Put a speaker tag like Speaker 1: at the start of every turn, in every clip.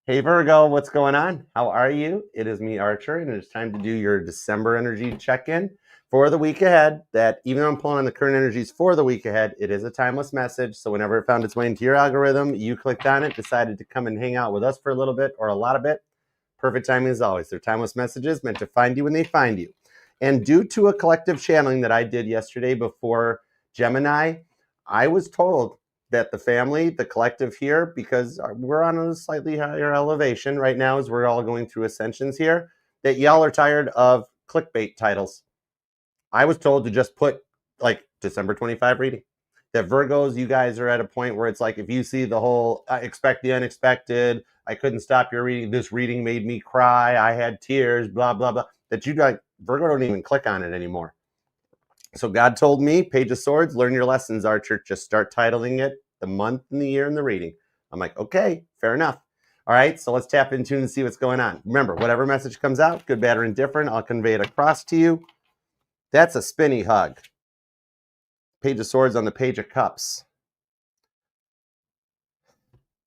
Speaker 1: Hey Virgo, what's going on? How are you? It is me, Archer, and it's time to do your December energy check-in for the week ahead. That even though I'm pulling on the current energies for the week ahead, it is a timeless message. So whenever it found its way into your algorithm, you clicked on it, decided to come and hang out with us for a little bit or a lot of it. Perfect timing as always. They're timeless messages meant to find you when they find you. And due to a collective channeling that I did yesterday before Gemini, I was told that the family, the collective here, because we're on a slightly higher elevation right now as we're all going through ascensions here, that y'all are tired of clickbait titles. I was told to just put like December 25 reading. That Virgos, you guys are at a point where it's like, if you see the whole expect the unexpected, I couldn't stop your reading, this reading made me cry, I had tears, blah, blah, blah, that you like, Virgo don't even click on it anymore. So God told me, Page of Swords, learn your lessons, Archer. Just start titling it the month and the year and the reading. I'm like, okay, fair enough. All right, so let's tap into and see what's going on. Remember, whatever message comes out, good, bad, or indifferent, I'll convey it across to you. That's a spinny hug. Page of Swords on the Page of Cups.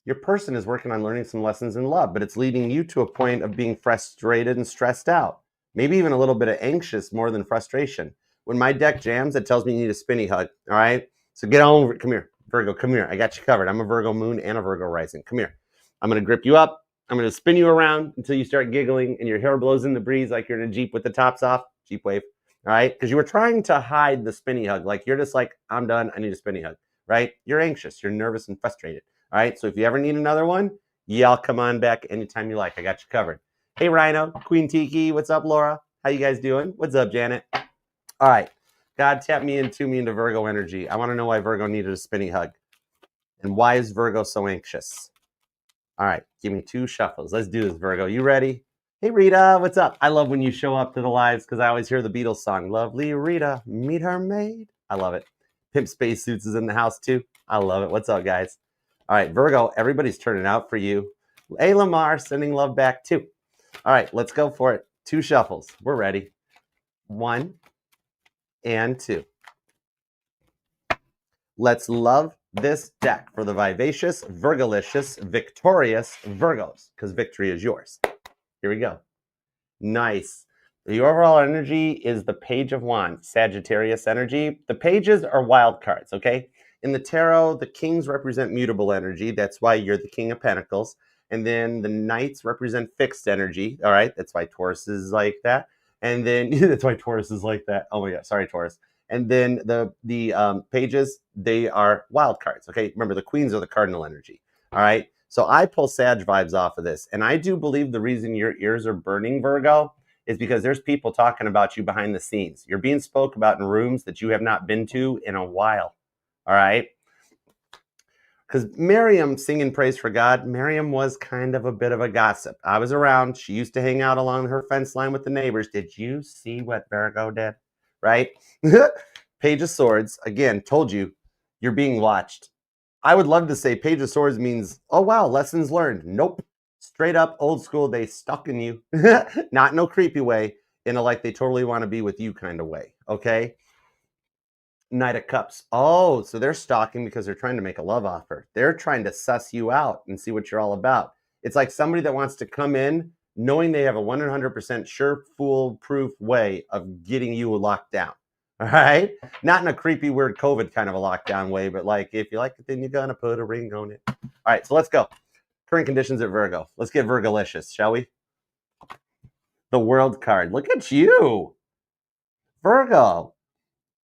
Speaker 1: Your person is working on learning some lessons in love, but it's leading you to a point of being frustrated and stressed out. Maybe even a little bit of anxious more than frustration. When my deck jams, it tells me you need a spinny hug. All right? So get on over it. Come here. Virgo, come here. I got you covered. I'm a Virgo moon and a Virgo rising. Come here. I'm going to grip you up. I'm going to spin you around until you start giggling and your hair blows in the breeze like you're in a Jeep with the tops off. Jeep wave. All right? Because you were trying to hide the spinny hug. Like you're just like, I'm done. I need a spinny hug. Right? You're anxious. You're nervous and frustrated. All right? So if you ever need another one, y'all come on back anytime you like. I got you covered. Hey, Rhino. Queen Tiki. What's up, Laura? How you guys doing? What's up, Janet? All right. God tapped me into Virgo energy. I want to know why Virgo needed a spinny hug. And why is Virgo so anxious? All right. Give me 2 shuffles. Let's do this, Virgo. You ready? Hey, Rita. What's up? I love when you show up to the lives because I always hear the Beatles song. Lovely Rita, meet her maid. I love it. Pimp Spacesuits is in the house, too. I love it. What's up, guys? All right, Virgo, everybody's turning out for you. Hey, Lamar, sending love back, too. All right, let's go for it. 2 shuffles. We're ready. 1 and 2. Let's love this deck for the vivacious, Virgolicious, victorious Virgos, because victory is yours. Here we go. Nice. The overall energy is the Page of Wands, Sagittarius energy. The pages are wild cards, okay? In the tarot, the kings represent mutable energy. That's why you're the King of Pentacles. And then the knights represent fixed energy, all right? That's why Taurus is like that. And then, that's why Taurus is like that. Oh my God, sorry, Taurus. And then the pages, they are wild cards, okay? Remember, the queens are the cardinal energy, all right? So I pull Sag vibes off of this. And I do believe the reason your ears are burning, Virgo, is because there's people talking about you behind the scenes. You're being spoke about in rooms that you have not been to in a while, all right? Because Miriam singing praise for God, Miriam was kind of a bit of a gossip. I was around. She used to hang out along her fence line with the neighbors. Did you see what Virgo did? Right? Page of Swords, again, told you, you're being watched. I would love to say Page of Swords means, oh, wow, lessons learned. Nope. Straight up old school, they stalking you. Not in no creepy way, in a like they totally want to be with you kind of way, okay? Knight of Cups. Oh, so they're stalking because they're trying to make a love offer. They're trying to suss you out and see what you're all about. It's like somebody that wants to come in knowing they have a 100% sure, foolproof way of getting you locked down. All right? Not in a creepy, weird COVID kind of a lockdown way, but like, if you like it, then you're going to put a ring on it. All right, so let's go. Current conditions at Virgo. Let's get Virgolicious, shall we? The World card. Look at you. Virgo.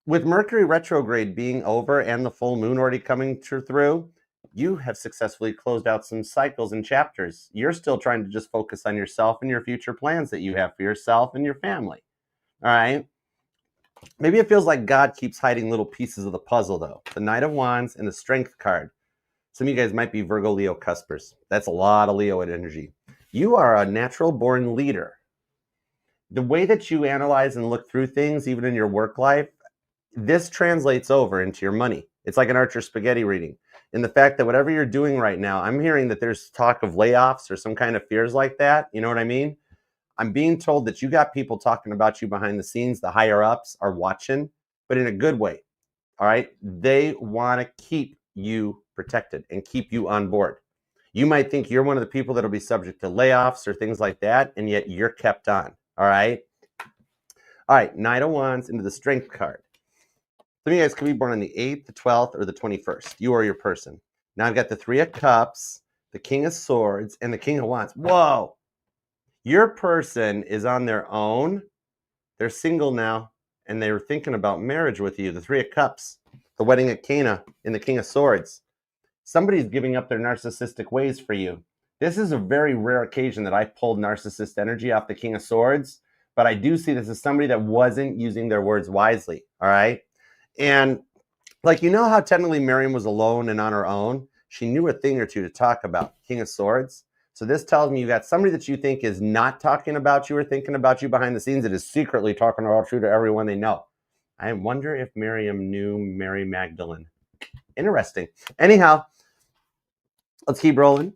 Speaker 1: With Mercury retrograde being over and the full moon already coming through, you have successfully closed out some cycles and chapters. You're still trying to just focus on yourself and your future plans that you have for yourself and your family. All right? Maybe it feels like God keeps hiding little pieces of the puzzle, though. The Knight of Wands and the Strength card. Some of you guys might be Virgo Leo cuspers. That's a lot of Leo energy. You are a natural born leader. The way that you analyze and look through things, even in your work life, this translates over into your money. It's like an Archer spaghetti reading. And the fact that whatever you're doing right now, I'm hearing that there's talk of layoffs or some kind of fears like that. You know what I mean? I'm being told that you got people talking about you behind the scenes. The higher ups are watching, but in a good way. All right? They want to keep you protected and keep you on board. You might think you're one of the people that'll be subject to layoffs or things like that, and yet you're kept on. All right. All right. Knight of Wands into the Strength card. Some of you guys could be born on the 8th, the 12th, or the 21st. You are your person. Now I've got the Three of Cups, the King of Swords, and the King of Wands. Whoa. Your person is on their own. They're single now, and they were thinking about marriage with you. The Three of Cups, the wedding at Cana, and the King of Swords. Somebody's giving up their narcissistic ways for you. This is a very rare occasion that I pulled narcissist energy off the King of Swords, but I do see this as somebody that wasn't using their words wisely, all right? And like, you know how technically Miriam was alone and on her own? She knew a thing or two to talk about, King of Swords. So this tells me you got somebody that you think is not talking about you or thinking about you behind the scenes that is secretly talking about you to everyone they know. I wonder if Miriam knew Mary Magdalene. Interesting. Anyhow, let's keep rolling.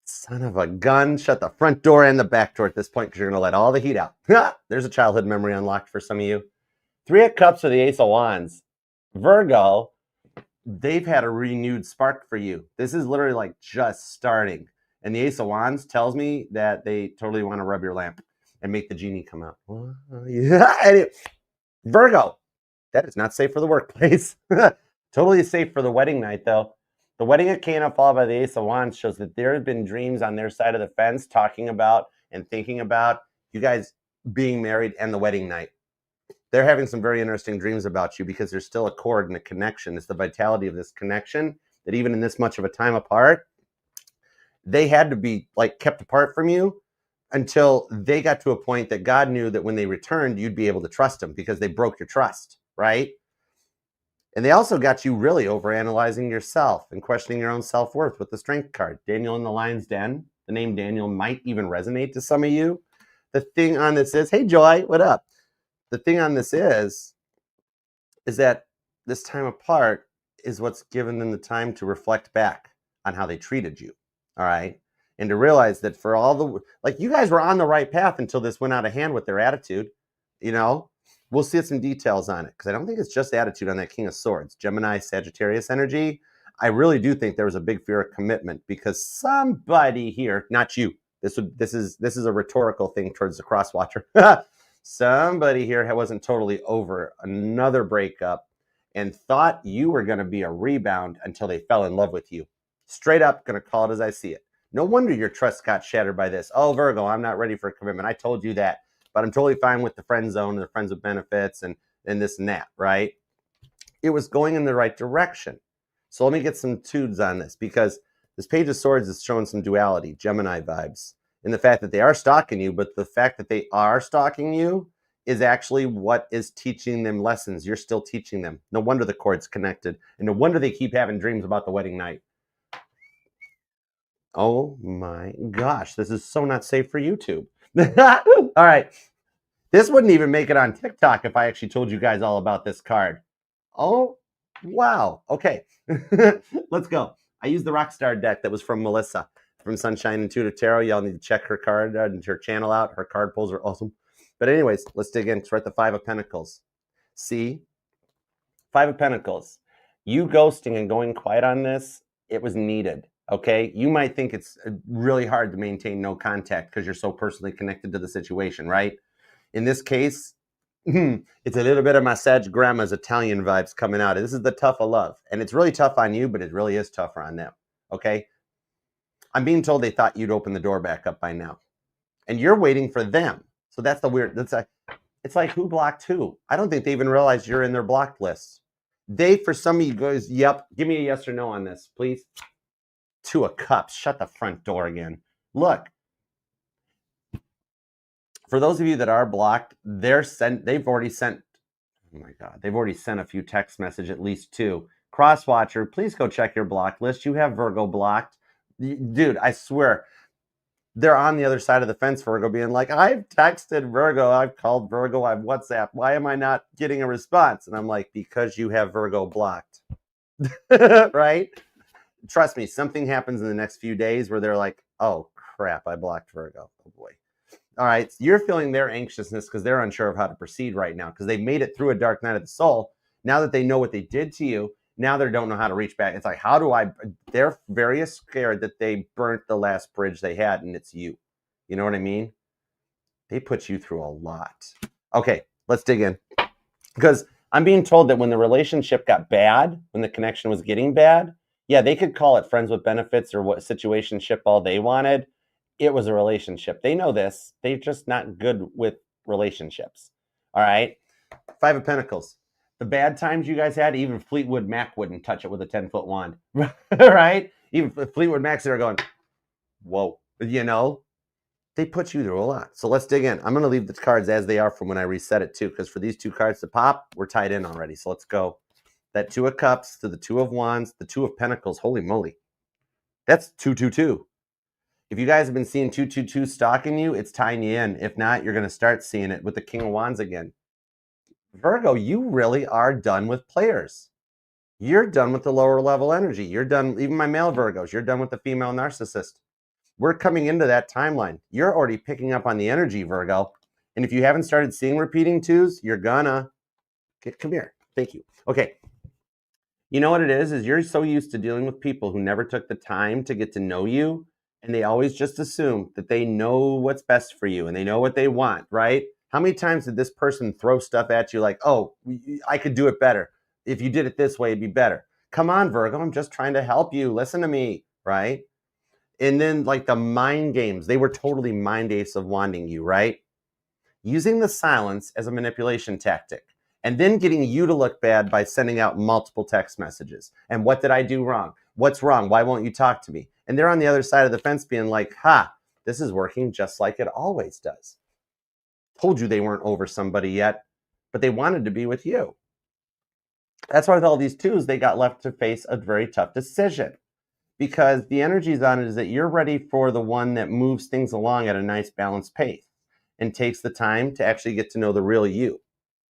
Speaker 1: Son of a gun. Shut the front door and the back door at this point because you're going to let all the heat out. There's a childhood memory unlocked for some of you. Three of Cups or the Ace of Wands. Virgo, they've had a renewed spark for you. This is literally like just starting. And the Ace of Wands tells me that they totally want to rub your lamp and make the genie come out. Yeah. Anyway, Virgo, that is not safe for the workplace. Totally safe for the wedding night, though. The wedding at Cana followed by the Ace of Wands shows that there have been dreams on their side of the fence talking about and thinking about you guys being married and the wedding night. They're having some very interesting dreams about you because there's still a cord and a connection. It's the vitality of this connection that even in this much of a time apart, they had to be like kept apart from you until they got to a point that God knew that when they returned, you'd be able to trust them because they broke your trust, right? And they also got you really overanalyzing yourself and questioning your own self-worth with the Strength card. Daniel in the Lion's Den. The name Daniel might even resonate to some of you. The thing on this is, hey, Joy, what up? The thing on this is that this time apart is what's given them the time to reflect back on how they treated you, all right? And to realize that for all the, like, you guys were on the right path until this went out of hand with their attitude, you know? We'll see some details on it because I don't think it's just attitude on that King of Swords. Gemini, Sagittarius energy. I really do think there was a big fear of commitment because somebody here, not you, this is a rhetorical thing towards the cross watcher. Somebody here wasn't totally over another breakup and thought you were going to be a rebound until they fell in love with you. Straight up, going to call it as I see it. No wonder your trust got shattered by this. Oh, Virgo, I'm not ready for a commitment. I told you that, but I'm totally fine with the friend zone and the friends with benefits and this and that, right? It was going in the right direction. So let me get some tudes on this because this Page of Swords is showing some duality, Gemini vibes. And the fact that they are stalking you, but the fact that they are stalking you is actually what is teaching them lessons. You're still teaching them. No wonder the cord's connected. And no wonder they keep having dreams about the wedding night. Oh my gosh, this is so not safe for YouTube. All right. This wouldn't even make it on TikTok if I actually told you guys all about this card. Oh, wow. Okay. Let's go. I used the Rockstar deck that was from Melissa from Sunshine Intuitive Tarot. Y'all need to check her card and her channel out. Her card pulls are awesome. But anyways, let's dig in. We're at the Five of Pentacles. See? Five of Pentacles. You ghosting and going quiet on this, it was needed. Okay? You might think it's really hard to maintain no contact because you're so personally connected to the situation, right? In this case, it's a little bit of my Sag grandma's Italian vibes coming out. This is the tough of love. And it's really tough on you, but it really is tougher on them. Okay? I'm being told they thought you'd open the door back up by now. And you're waiting for them. So that's the weird, it's like who blocked who? I don't think they even realize you're in their blocked list. They, for some of you guys, yep, give me a yes or no on this, please. Two of Cups, shut the front door again. Look, for those of you that are blocked, they've already sent, oh my God, they've already sent a few text messages, at least two. Crosswatcher, please go check your block list. You have Virgo blocked. Dude, I swear, they're on the other side of the fence, Virgo, being like, I've texted Virgo, I've called Virgo, I've WhatsApp. Why am I not getting a response? And I'm like, because you have Virgo blocked. Right? Trust me, something happens in the next few days where they're like, oh, crap, I blocked Virgo. Oh, boy. All right, so you're feeling their anxiousness because they're unsure of how to proceed right now because they made it through a dark night of the soul. Now that they know what they did to you, Now they don't know how to reach back. It's like, they're very scared that they burnt the last bridge they had, and it's you. You know what I mean? They put you through a lot. Okay, let's dig in. Because I'm being told that when the relationship got bad, when the connection was getting bad, yeah, they could call it friends with benefits or what situationship all they wanted. It was a relationship. They know this. They're just not good with relationships. All right. Five of Pentacles. The bad times you guys had, even Fleetwood Mac wouldn't touch it with a 10-foot wand. Right? Even Fleetwood Macs that are going, whoa, you know? They put you through a lot. So let's dig in. I'm going to leave the cards as they are from when I reset it too, because for these two cards to pop, we're tied in already. So let's go. That Two of Cups to the Two of Wands, the Two of Pentacles. Holy moly. That's 222. If you guys have been seeing 222 stalking you, it's tying you in. If not, you're going to start seeing it with the King of Wands again. Virgo, you really are done with players. You're done with the lower level energy. You're done, even my male Virgos, you're done with the female narcissist. We're coming into that timeline. You're already picking up on the energy, Virgo. And if you haven't started seeing repeating twos, you're gonna come here. Thank you. Okay. You know what it is you're so used to dealing with people who never took the time to get to know you, and they always just assume that they know what's best for you and they know what they want, right? How many times did this person throw stuff at you like, oh, I could do it better. If you did it this way, it'd be better. Come on, Virgo, I'm just trying to help you. Listen to me, right? And then like the mind games, they were totally mind apes of wanting you, right? Using the silence as a manipulation tactic and then getting you to look bad by sending out multiple text messages. And what did I do wrong? What's wrong? Why won't you talk to me? And they're on the other side of the fence being like, this is working just like it always does. Told you they weren't over somebody yet, but they wanted to be with you. That's why with all these twos, they got left to face a very tough decision. Because the energies on it is that you're ready for the one that moves things along at a nice balanced pace and takes the time to actually get to know the real you,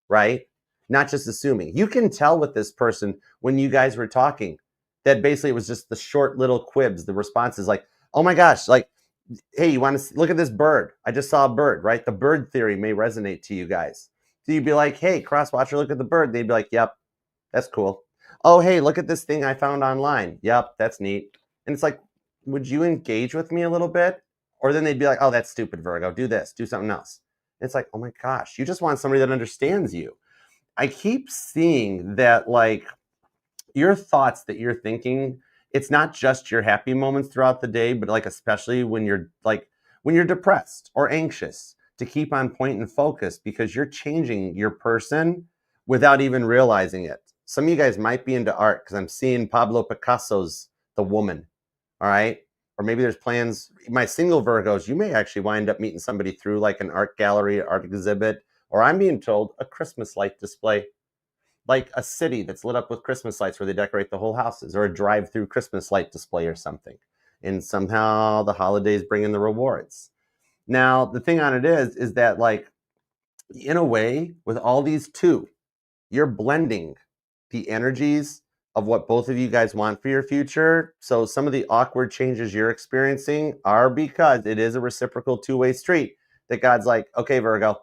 Speaker 1: right? Not just assuming. You can tell with this person when you guys were talking that basically it was just the short little quibs, the responses like, oh my gosh, like, hey, you want to look at this bird? I just saw a bird, right? The bird theory may resonate to you guys. So you'd be like, hey, crosswatcher, look at the bird. They'd be like, yep, that's cool. Oh, hey, look at this thing I found online. Yep, that's neat. And it's like, would you engage with me a little bit? Or then they'd be like, oh, that's stupid, Virgo. Do this, do something else. And it's like, oh my gosh, you just want somebody that understands you. I keep seeing that, like, your thoughts that you're thinking, it's not just your happy moments throughout the day, but like, especially when you're depressed or anxious, to keep on point and focus because you're changing your person without even realizing it. Some of you guys might be into art because I'm seeing Pablo Picasso's The Woman, all right? Or maybe there's plans, my single Virgos, you may actually wind up meeting somebody through like an art gallery, art exhibit, or I'm being told a Christmas light display, like a city that's lit up with Christmas lights where they decorate the whole houses, or a drive-through Christmas light display or something. And somehow the holidays bring in the rewards. Now, the thing on it is that, like, in a way, with all these two, you're blending the energies of what both of you guys want for your future. So some of the awkward changes you're experiencing are because it is a reciprocal two-way street that God's like, okay, Virgo,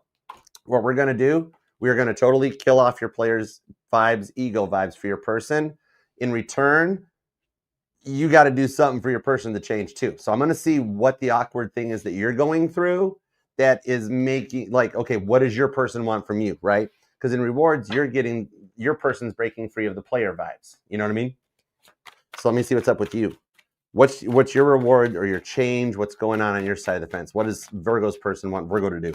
Speaker 1: what we're going to do, we're going to totally kill off your players' vibes, ego vibes for your person. In return, you got to do something for your person to change too. So I'm going to see what the awkward thing is that you're going through that is making, like, okay, what does your person want from you, right? Because in rewards, you're getting, your person's breaking free of the player vibes. You know what I mean? So let me see what's up with you. What's your reward or your change? What's going on your side of the fence? What does Virgo's person want Virgo to do?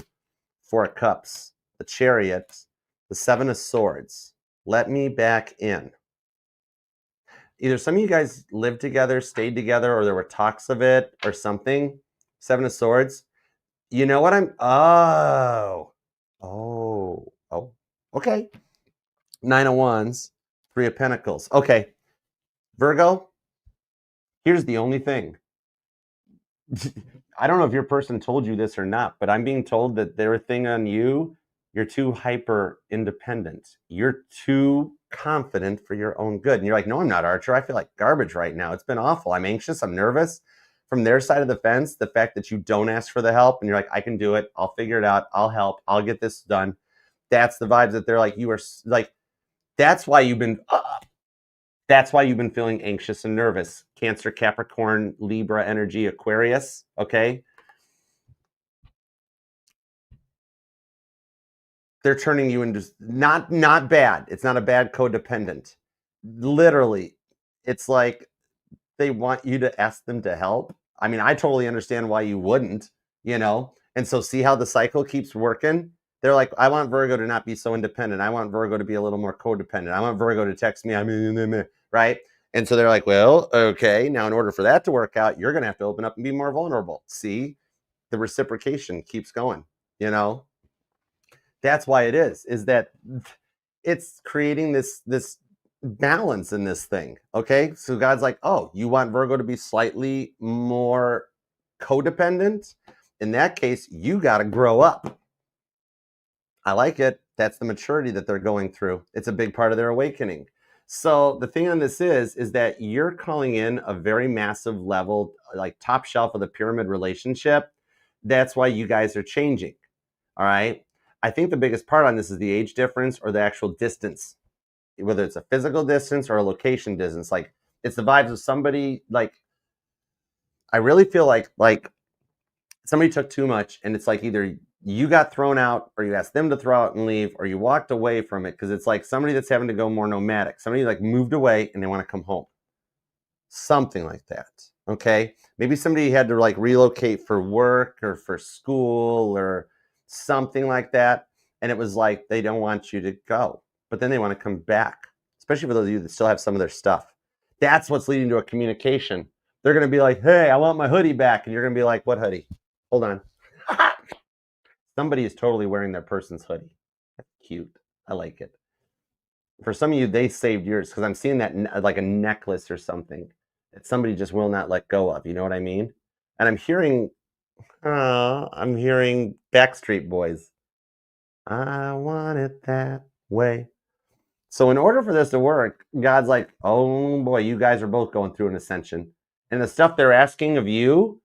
Speaker 1: Four of Cups, the Chariot, the Seven of Swords. Let me back in. Either some of you guys lived together, stayed together, or there were talks of it or something. Seven of Swords. You know what I'm... Oh. Okay. Nine of Wands, Three of Pentacles. Okay. Virgo, here's the only thing. I don't know if your person told you this or not, but I'm being told that their thing on you, you're too hyper independent. You're too confident for your own good. And you're like, no, I'm not, Archer. I feel like garbage right now. It's been awful. I'm anxious. I'm nervous. From their side of the fence, the fact that you don't ask for the help and you're like, I can do it. I'll figure it out. I'll help. I'll get this done. That's the vibes that they're like, you are like, that's why you've been, That's why you've been feeling anxious and nervous. Cancer, Capricorn, Libra energy, Aquarius, okay? They're turning you into not bad. It's not a bad codependent. Literally, it's like they want you to ask them to help. I mean, I totally understand why you wouldn't, you know? And so see how the cycle keeps working? They're like, I want Virgo to not be so independent. I want Virgo to be a little more codependent. I want Virgo to text me, right? And so they're like, well, okay, now in order for that to work out, you're going to have to open up and be more vulnerable. See, the reciprocation keeps going, you know? That's why it is that it's creating this balance in this thing. Okay. So God's like, oh, you want Virgo to be slightly more codependent? In that case, you got to grow up. I like it. That's the maturity that they're going through. It's a big part of their awakening. So the thing on this is that you're calling in a very massive level, like top shelf of the pyramid relationship. That's why you guys are changing. All right. I think the biggest part on this is the age difference or the actual distance, whether it's a physical distance or a location distance. Like it's the vibes of somebody, like I really feel like somebody took too much and it's like either you got thrown out or you asked them to throw out and leave or you walked away from it because it's like somebody that's having to go more nomadic. Somebody like moved away and they want to come home. Something like that. Okay. Maybe somebody had to like relocate for work or for school or something like that. And it was like, they don't want you to go, but then they want to come back, especially for those of you that still have some of their stuff. That's what's leading to a communication. They're going to be like, hey, I want my hoodie back. And you're going to be like, what hoodie? Hold on. Somebody is totally wearing their person's hoodie. That's cute. I like it. For some of you, they saved yours because I'm seeing that like a necklace or something that somebody just will not let go of. You know what I mean? And I'm hearing Backstreet Boys. I want it that way. So in order for this to work, God's like, oh boy, you guys are both going through an ascension. And the stuff they're asking of you,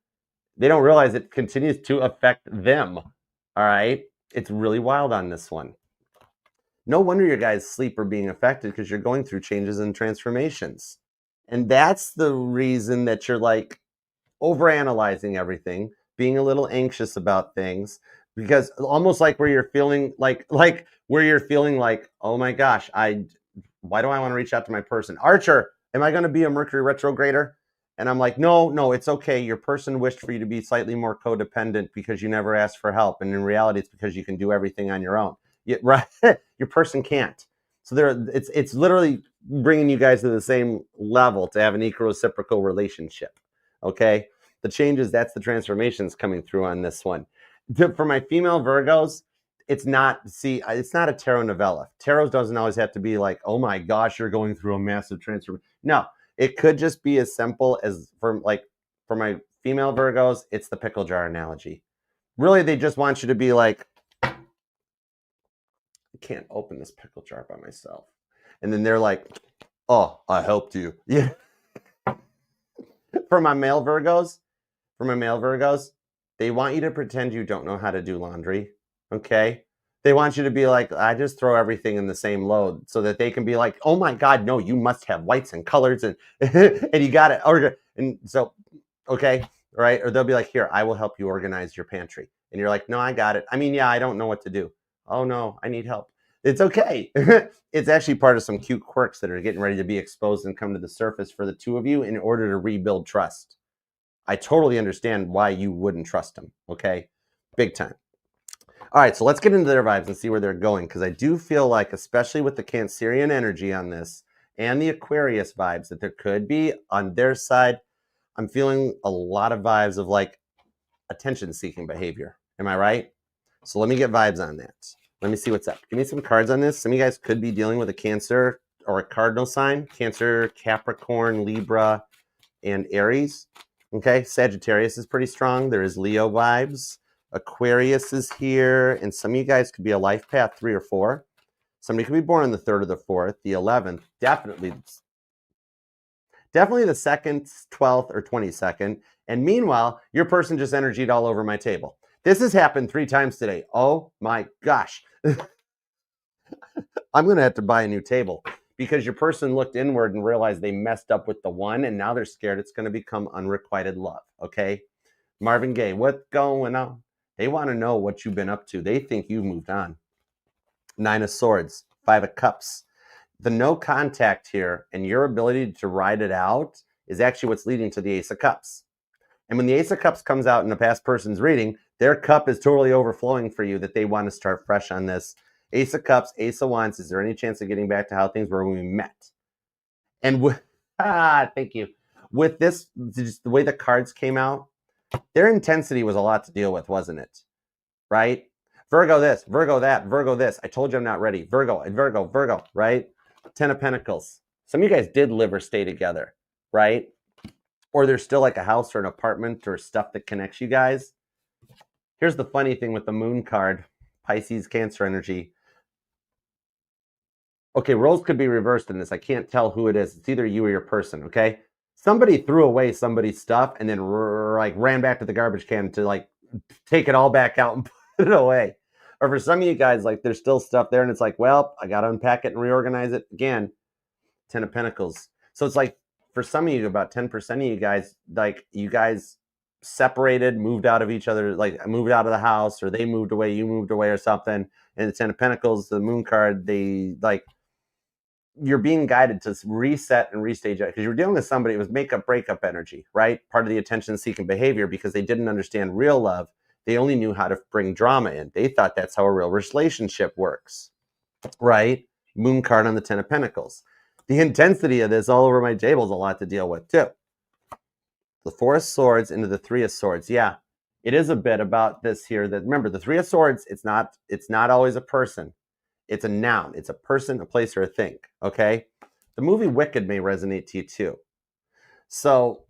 Speaker 1: they don't realize it continues to affect them. All right? It's really wild on this one. No wonder your guys' sleep are being affected because you're going through changes and transformations. And that's the reason that you're like overanalyzing everything, being a little anxious about things, because almost like where you're feeling like oh my gosh, why do I want to reach out to my person? Archer, am I going to be a Mercury retrograder? And I'm like, no, it's okay. Your person wished for you to be slightly more codependent because you never asked for help. And in reality, it's because you can do everything on your own. Right? Your person can't. So it's literally bringing you guys to the same level to have an equal reciprocal relationship. Okay? The changes, that's the transformations coming through on this one. For my female Virgos, it's not a tarot novella. Tarot doesn't always have to be like, oh my gosh, you're going through a massive transformation. No, it could just be as simple as for my female Virgos, it's the pickle jar analogy. Really, they just want you to be like, I can't open this pickle jar by myself. And then they're like, oh, I helped you. Yeah. For my male Virgos, they want you to pretend you don't know how to do laundry. Okay. They want you to be like, I just throw everything in the same load so that they can be like, oh my God, no, you must have whites and colors and and you got it. And so, okay, right? Or they'll be like, here, I will help you organize your pantry. And you're like, no, I got it. I mean, yeah, I don't know what to do. Oh no, I need help. It's okay. It's actually part of some cute quirks that are getting ready to be exposed and come to the surface for the two of you in order to rebuild trust. I totally understand why you wouldn't trust them. Okay, big time. All right, so let's get into their vibes and see where they're going, because I do feel like, especially with the Cancerian energy on this and the Aquarius vibes, that there could be on their side, I'm feeling a lot of vibes of like attention-seeking behavior. Am I right? So let me get vibes on that. Let me see what's up. Give me some cards on this. Some of you guys could be dealing with a Cancer or a cardinal sign. Cancer, Capricorn, Libra, and Aries. Okay, Sagittarius is pretty strong. There is Leo vibes. Aquarius is here. And some of you guys could be a life path 3 or 4. Somebody could be born on the 3rd or the 4th. The 11th, definitely the 2nd, 12th, or 22nd. And meanwhile, your person just energied all over my table. This has happened 3 times today. Oh my gosh. I'm going to have to buy a new table because your person looked inward and realized they messed up with the one, and now they're scared it's going to become unrequited love. Okay. Marvin Gaye, what's going on? They want to know what you've been up to. They think you've moved on. 9 of Swords, 5 of Cups. The no contact here and your ability to ride it out is actually what's leading to the Ace of Cups. And when the Ace of Cups comes out in a past person's reading, their cup is totally overflowing for you that they want to start fresh on this. Ace of Cups, Ace of Wands, is there any chance of getting back to how things were when we met? And thank you. With this, just the way the cards came out, their intensity was a lot to deal with, wasn't it? Right? Virgo this, Virgo that, Virgo this. I told you I'm not ready. Virgo, right? 10 of Pentacles. Some of you guys did live or stay together, right? Or there's still like a house or an apartment or stuff that connects you guys. Here's the funny thing with the Moon card, Pisces, Cancer energy. Okay, roles could be reversed in this. I can't tell who it is. It's either you or your person, okay? Somebody threw away somebody's stuff and then like ran back to the garbage can to like take it all back out and put it away. Or for some of you guys, like there's still stuff there and it's like, well, I got to unpack it and reorganize it again. 10 of Pentacles. So it's like for some of you, about 10% of you guys, like you guys separated, moved out of each other, like moved out of the house, or they moved away, you moved away or something. And the 10 of Pentacles, the Moon card, they like, you're being guided to reset and restage it because you're dealing with somebody. It was makeup breakup energy, right? Part of the attention seeking behavior because they didn't understand real love. They only knew how to bring drama in. They thought that's how a real relationship works, right? Moon card on the 10 of Pentacles. The intensity of this all over my table is a lot to deal with too. The 4 of Swords into the 3 of Swords. Yeah, it is a bit about this here. That remember, the 3 of Swords, it's not always a person. It's a noun. It's a person, a place, or a thing, okay? The movie Wicked may resonate to you too. So,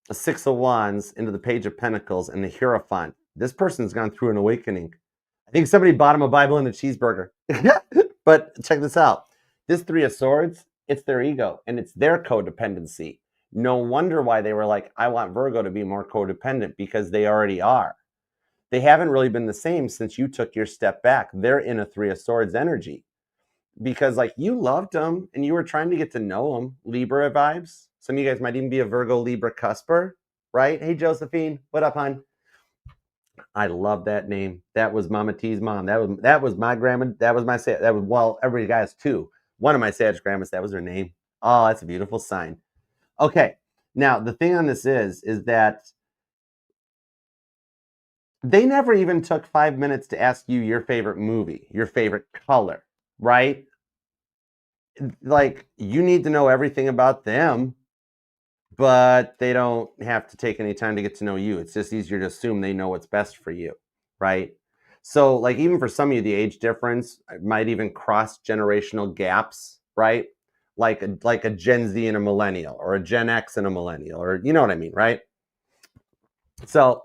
Speaker 1: a 6 of Wands into the Page of Pentacles and the Hierophant. This person's gone through an awakening. I think somebody bought him a Bible and a cheeseburger. But check this out. This 3 of Swords, it's their ego, and it's their codependency. No wonder why they were like, I want Virgo to be more codependent, because they already are. They haven't really been the same since you took your step back. They're in a 3 of Swords energy because like you loved them and you were trying to get to know them. Libra vibes. Some of you guys might even be a Virgo Libra cusper, right? Hey, Josephine, what up, hon? I love that name. That was Mama T's mom. That was my grandma. That was my, that was, well, everybody guys too. One of my Sag grandmas, that was her name. Oh, that's a beautiful sign. Okay. Now the thing on this is that they never even took 5 minutes to ask you your favorite movie, your favorite color, right? Like, you need to know everything about them, but they don't have to take any time to get to know you. It's just easier to assume they know what's best for you, right? So, like, even for some of you, the age difference might even cross generational gaps, right? Like a Gen Z and a millennial, or a Gen X and a millennial, or you know what I mean, right? So,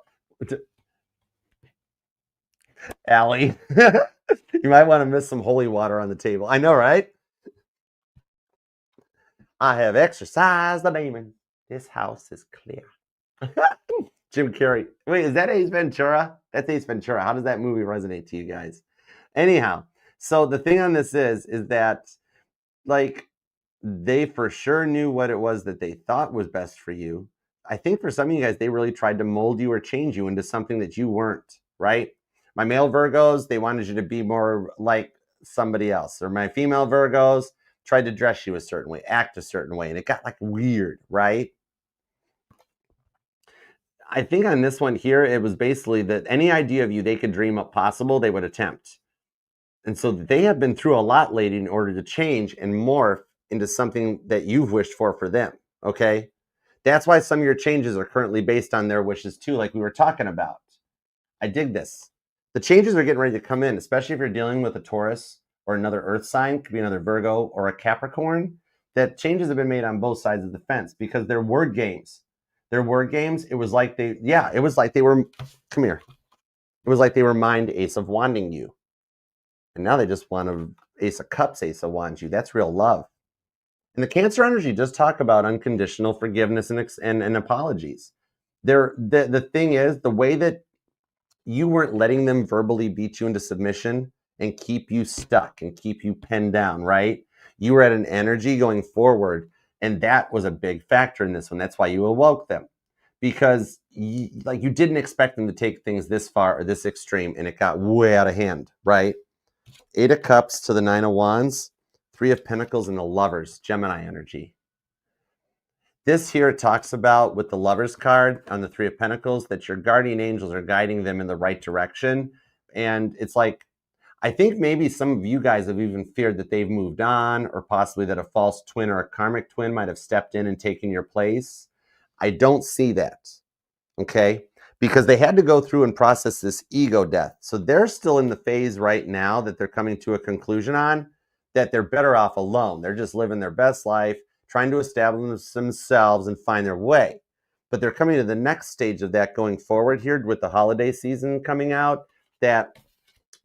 Speaker 1: Allie, you might want to miss some holy water on the table. I know, right? I have exercised the demon. This house is clear. Jim Carrey. Wait, is that Ace Ventura? That's Ace Ventura. How does that movie resonate to you guys? Anyhow, so the thing on this is that, like, they for sure knew what it was that they thought was best for you. I think for some of you guys, they really tried to mold you or change you into something that you weren't, right? My male Virgos, they wanted you to be more like somebody else. Or my female Virgos tried to dress you a certain way, act a certain way, and it got like weird, right? I think on this one here, it was basically that any idea of you they could dream up possible, they would attempt. And so they have been through a lot lately in order to change and morph into something that you've wished for them, okay? That's why some of your changes are currently based on their wishes too, like we were talking about. I dig this. The changes are getting ready to come in, especially if you're dealing with a Taurus or another Earth sign, could be another Virgo or a Capricorn, that changes have been made on both sides of the fence because they're word games. They're word games. It was like they were, come here. It was like they were mind Ace of Wanding you. And now they just want to Ace of Cups, Ace of Wands you. That's real love. And the Cancer energy does talk about unconditional forgiveness and apologies. The thing is, the way that you weren't letting them verbally beat you into submission and keep you stuck and keep you pinned down, right? You were at an energy going forward, and that was a big factor in this one. That's why you awoke them, because you didn't expect them to take things this far or this extreme, and it got way out of hand, right? 8 of Cups to the 9 of Wands, 3 of Pentacles, and the Lovers, Gemini energy. This here talks about, with the Lovers card on the 3 of Pentacles, that your guardian angels are guiding them in the right direction. And it's like, I think maybe some of you guys have even feared that they've moved on, or possibly that a false twin or a karmic twin might have stepped in and taken your place. I don't see that, okay? Because they had to go through and process this ego death. So they're still in the phase right now that they're coming to a conclusion on, that they're better off alone. They're just living their best life, trying to establish themselves and find their way. But they're coming to the next stage of that going forward here with the holiday season coming out, that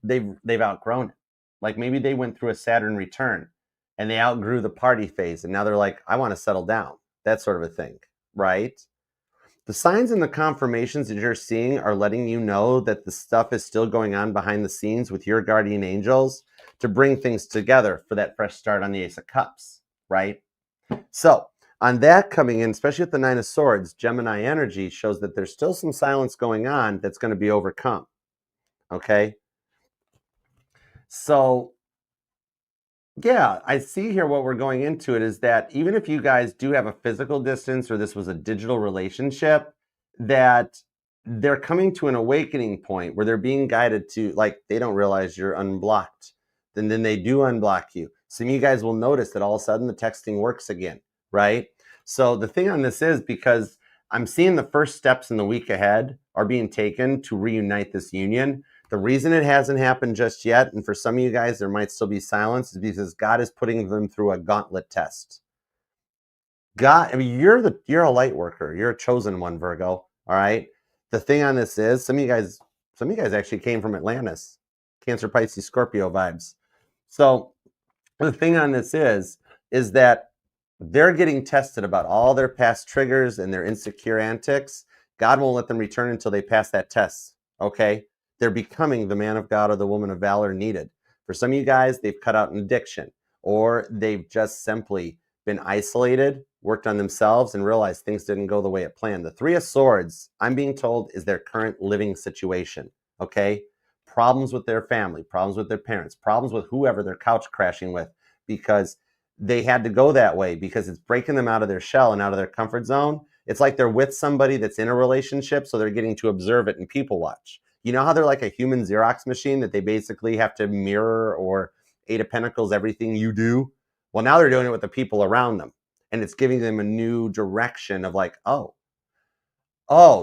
Speaker 1: they've outgrown it. Like maybe they went through a Saturn return and they outgrew the party phase, and now they're like, I want to settle down. That sort of a thing, right? The signs and the confirmations that you're seeing are letting you know that the stuff is still going on behind the scenes with your guardian angels to bring things together for that fresh start on the Ace of Cups, right? So on that coming in, especially with the 9 of Swords, Gemini energy shows that there's still some silence going on that's going to be overcome, okay? So yeah, I see here what we're going into it is that even if you guys do have a physical distance, or this was a digital relationship, that they're coming to an awakening point where they're being guided to, like, they don't realize you're unblocked. Then they do unblock you. Some of you guys will notice that all of a sudden the texting works again, right? So the thing on this is, because I'm seeing the first steps in the week ahead are being taken to reunite this union. The reason it hasn't happened just yet, and for some of you guys there might still be silence, is because God is putting them through a gauntlet test. God, I mean, you're a light worker. You're a chosen one, Virgo. All right. The thing on this is, some of you guys actually came from Atlantis, Cancer, Pisces, Scorpio vibes. So the thing on this is that they're getting tested about all their past triggers and their insecure antics. God won't let them return until they pass that test. Okay. They're becoming the man of God or the woman of valor needed. For some of you guys, they've cut out an addiction, or they've just simply been isolated, worked on themselves, and realized things didn't go the way it planned. The 3 of Swords, I'm being told, is their current living situation, okay? Problems with their family, problems with their parents, problems with whoever they're couch crashing with, because they had to go that way, because it's breaking them out of their shell and out of their comfort zone. It's like they're with somebody that's in a relationship, so they're getting to observe it and people watch. You know how they're like a human Xerox machine that they basically have to mirror, or 8 of Pentacles, everything you do? Well, now they're doing it with the people around them. And it's giving them a new direction of like, oh,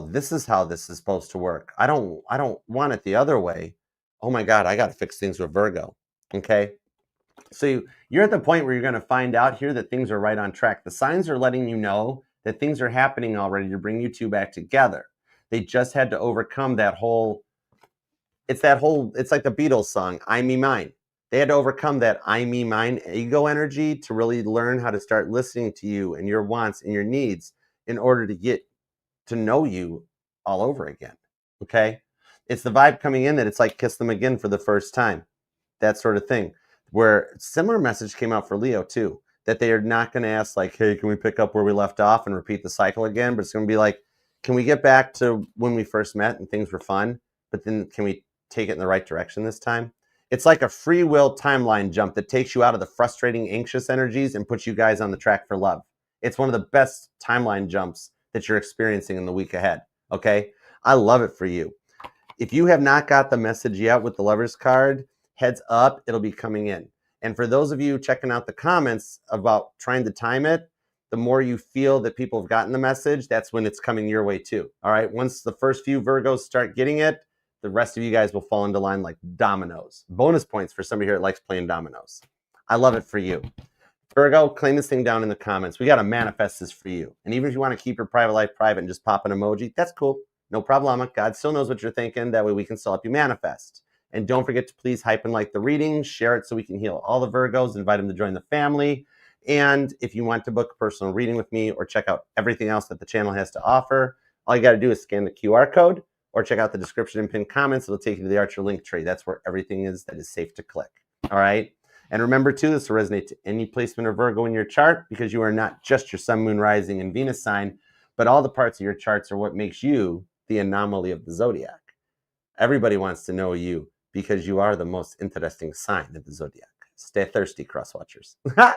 Speaker 1: this is how this is supposed to work. I don't want it the other way. Oh my God, I got to fix things with Virgo. Okay. So you're at the point where you're going to find out here that things are right on track. The signs are letting you know that things are happening already to bring you two back together. They just had to overcome that whole, it's like the Beatles song, I, Me, Mine. They had to overcome that I, me, mine ego energy to really learn how to start listening to you and your wants and your needs in order to get to know you all over again. Okay. It's the vibe coming in that it's like kiss them again for the first time. That sort of thing. Where similar message came out for Leo too, that they are not going to ask like, hey, can we pick up where we left off and repeat the cycle again? But it's going to be like, can we get back to when we first met and things were fun? But then can we take it in the right direction this time? It's like a free will timeline jump that takes you out of the frustrating, anxious energies and puts you guys on the track for love. It's one of the best timeline jumps that you're experiencing in the week ahead. Okay. I love it for you. If you have not got the message yet with the Lovers card, heads up, it'll be coming in. And for those of you checking out the comments about trying to time it, the more you feel that people have gotten the message, that's when it's coming your way too. All right. Once the first few Virgos start getting it, the rest of you guys will fall into line like dominoes. Bonus points for somebody here that likes playing dominoes. I love it for you. Virgo, claim this thing down in the comments. We got to manifest this for you. And even if you want to keep your private life private and just pop an emoji, that's cool. No problema. God still knows what you're thinking. That way we can still help you manifest. And don't forget to please hype and like the reading, share it so we can heal all the Virgos, invite them to join the family. And if you want to book a personal reading with me or check out everything else that the channel has to offer, all you got to do is scan the QR code or check out the description and pinned comments. It'll take you to the Archer link tree. That's where everything is that is safe to click. All right. And remember, too, this will resonate to any placement of Virgo in your chart because you are not just your sun, moon, rising, and Venus sign, but all the parts of your charts are what makes you the anomaly of the zodiac. Everybody wants to know you because you are the most interesting sign of the zodiac. Stay thirsty, cross watchers. All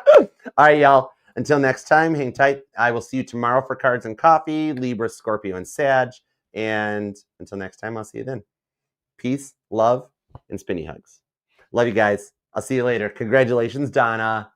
Speaker 1: right, y'all. Until next time, hang tight. I will see you tomorrow for Cards and Coffee, Libra, Scorpio, and Sag. And until next time, I'll see you then. Peace, love, and spinny hugs. Love you guys. I'll see you later. Congratulations, Donna.